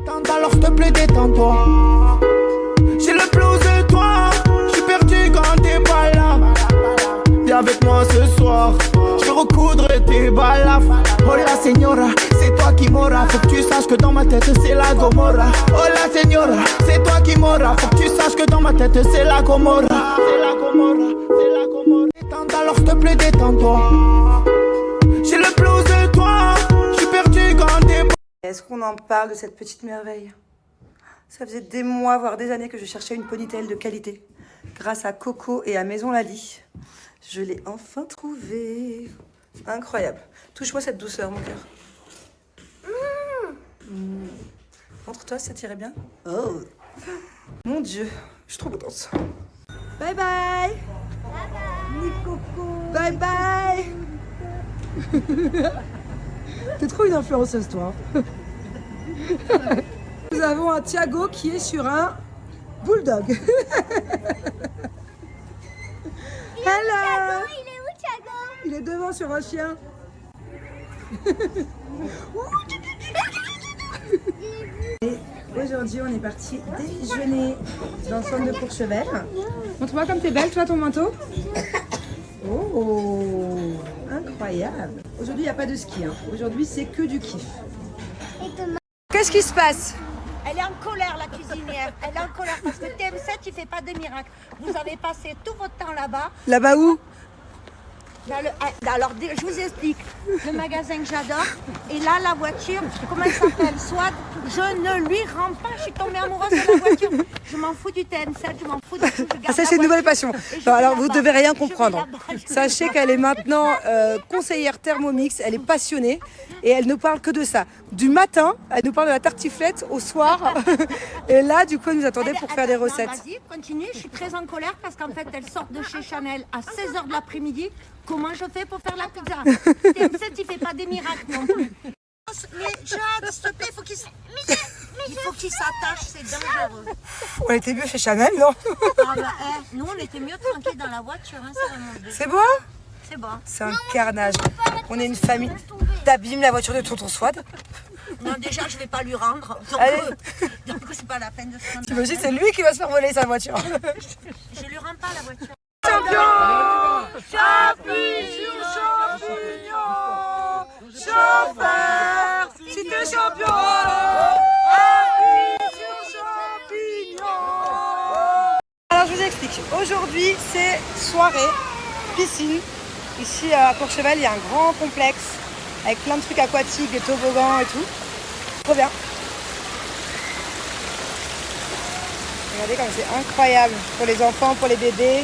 Alors s'il te plaît détends-toi. J'ai le blues de toi. Je suis perdu quand t'es pas là. Viens avec moi ce soir. Je vais recoudre tes balafres. Oh la señora, c'est toi qui m'auras. Faut que tu saches que dans ma tête c'est la Gomorra. Oh la señora, c'est toi qui m'auras. Faut que tu saches que dans ma tête c'est la Gomorra. C'est la Gomorra, c'est la Gomorra. Alors s'il te plaît détends-toi. J'ai le blues de toi. Je suis perdu quand t'es pas. Est-ce qu'on en parle de cette petite merveille? Ça faisait des mois, voire des années que je cherchais une ponytail de qualité. Grâce à Coco et à Maison Lali, je l'ai enfin trouvée. Incroyable. Touche-moi cette douceur, mon cœur. Montre-toi si ça t'irait bien. Oh. Mon Dieu, je suis trop contente. Bye bye. Bye Coco. Bye bye. T'es trop une influenceuse, toi. Nous avons un Thiago qui est sur un bulldog. Hello. Il est où, Thiago? Il est devant sur un chien. Et aujourd'hui, on est parti déjeuner dans le centre de Courchevel. Montre-moi comme t'es belle, toi, ton manteau. Oh, incroyable. Aujourd'hui, il n'y a pas de ski. Hein. Aujourd'hui, c'est que du kiff. Qu'est-ce qui se passe? Elle est en colère, la cuisinière. Elle est en colère parce que TM7, il fait pas de miracle. Vous avez passé tout votre temps là-bas. Là-bas où? Alors, je vous explique. Le magasin que j'adore. Et là, la voiture, comment elle s'appelle? Soit je ne lui rends pas. Je suis tombée amoureuse de la voiture. Je m'en fous du TM7, je m'en fous de tout. Ah, ça, c'est une nouvelle passion. Non, alors, vous ne devez rien comprendre. Sachez qu'elle est maintenant conseillère Thermomix. Elle est passionnée et elle ne parle que de ça. Du matin, elle nous parle de la tartiflette au soir. Et là, du coup, elle nous attendait pour faire des recettes. Vas-y, continue. Je suis très en colère parce qu'en fait, elle sort de chez Chanel à 16h de l'après-midi. Comment je fais pour faire la pizza? TM7, il fait pas des miracles non plus. Mais Jade, s'il te plaît, il faut qu'il s'attache, c'est dangereux. On était mieux chez Chanel, non? Ah bah, nous, on était mieux tranquilles dans la voiture, hein, c'est vraiment bien. C'est bon? C'est bon. C'est un carnage. On est une famille. T'abîmes la voiture de tonton Swad. Non, déjà, je vais pas lui rendre. Donc, Allez. C'est pas la peine de se rendre. T'imagines, c'est lui qui va se faire voler sa voiture. Je lui rends pas la voiture. Champion! J'appuie sur champignon! Chauffeur! Si t'es champion! Appuie sur champignon! Alors je vous explique. Aujourd'hui c'est soirée, piscine. Ici à Courchevel il y a un grand complexe avec plein de trucs aquatiques, des toboggans et tout. Trop bien. Regardez comme c'est incroyable pour les enfants, pour les bébés.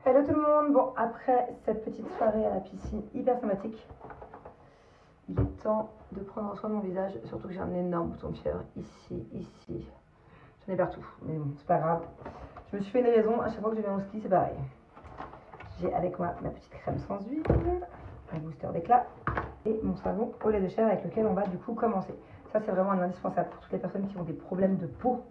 Hello tout le monde, bon après cette petite soirée à la piscine hyper sympathique, il est temps de prendre soin de mon visage, surtout que j'ai un énorme bouton de fièvre ici, j'en ai partout, mais bon c'est pas grave, Je me suis fait une raison, à chaque fois que je viens au ski, c'est pareil. J'ai avec moi ma petite crème sans huile, un booster d'éclat et mon savon au lait de chèvre avec lequel on va du coup commencer. Ça, c'est vraiment un indispensable pour toutes les personnes qui ont des problèmes de peau.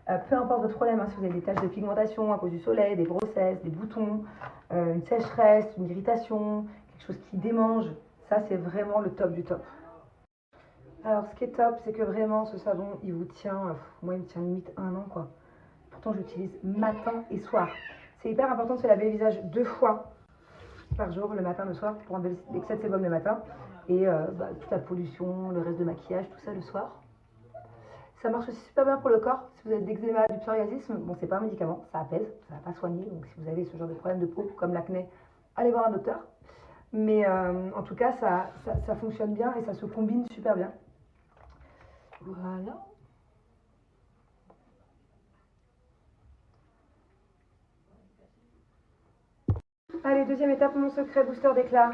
Peu importe votre problème, hein, si vous avez des taches de pigmentation à cause du soleil, des grossesses, des boutons, une sécheresse, une irritation, quelque chose qui démange, ça c'est vraiment le top du top. Alors ce qui est top, c'est que vraiment ce savon, il vous tient, moi il me tient limite 1 an quoi. Pourtant je l'utilise matin et soir. C'est hyper important de se laver le visage 2 fois par jour, le matin, le soir, pour enlever l'excès de sébum le matin. Et toute la pollution, le reste de maquillage, tout ça le soir. Ça marche aussi super bien pour le corps. Si vous avez de l'eczéma, du psoriasisme, bon, c'est pas un médicament, ça apaise, ça va pas soigner. Donc, si vous avez ce genre de problème de peau, comme l'acné, allez voir un docteur. Mais en tout cas, ça fonctionne bien et ça se combine super bien. Voilà. Allez, deuxième étape, mon secret booster d'éclat.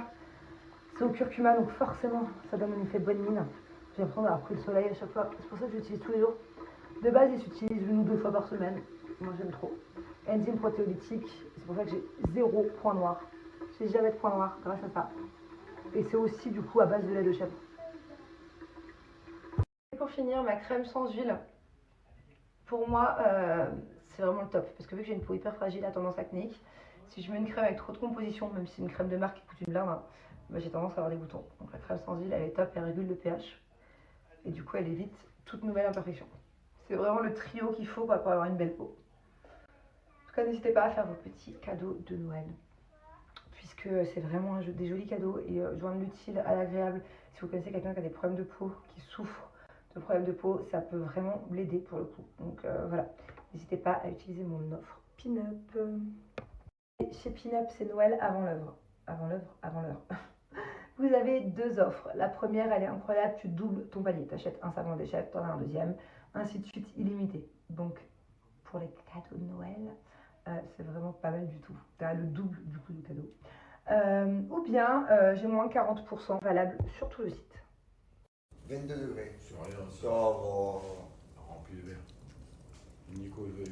C'est au curcuma, donc forcément, ça donne un effet bonne mine. J'ai l'impression d'avoir pris le soleil à chaque fois. C'est pour ça que j'utilise tous les jours. De base, ils s'utilisent 1 ou 2 fois par semaine. Moi, j'aime trop. Enzyme protéolytique. C'est pour ça que j'ai 0 point noir. J'ai jamais de point noir grâce à ça. Et c'est aussi du coup à base de lait de chèvre. Et pour finir, ma crème sans huile. Pour moi, c'est vraiment le top. Parce que vu que j'ai une peau hyper fragile à tendance acnéique, si je mets une crème avec trop de composition, même si c'est une crème de marque qui coûte une blinde, hein, bah, j'ai tendance à avoir des boutons. Donc la crème sans huile, elle est top, elle régule le pH. Et du coup, elle évite toute nouvelle imperfection. C'est vraiment le trio qu'il faut pour avoir une belle peau. En tout cas, n'hésitez pas à faire vos petits cadeaux de Noël. Puisque c'est vraiment des jolis cadeaux. Et joindre l'utile à l'agréable. Si vous connaissez quelqu'un qui a des problèmes de peau, qui souffre de problèmes de peau, ça peut vraiment l'aider pour le coup. Donc voilà, n'hésitez pas à utiliser mon offre Pin-Up. Et chez Pin-Up, c'est Noël avant l'œuvre. Avant l'heure. Vous avez 2 offres. La première, elle est incroyable, tu doubles ton panier. Tu achètes un savon d'échelle, tu en as un deuxième, ainsi de suite, illimité. Donc, pour les cadeaux de Noël, c'est vraiment pas mal du tout. Tu as le double du coup du cadeau. Ou bien, j'ai moins 40% valable sur tout le site. 22 degrés. Sur rien, Ça va. rempli de verre. Nico, il veut.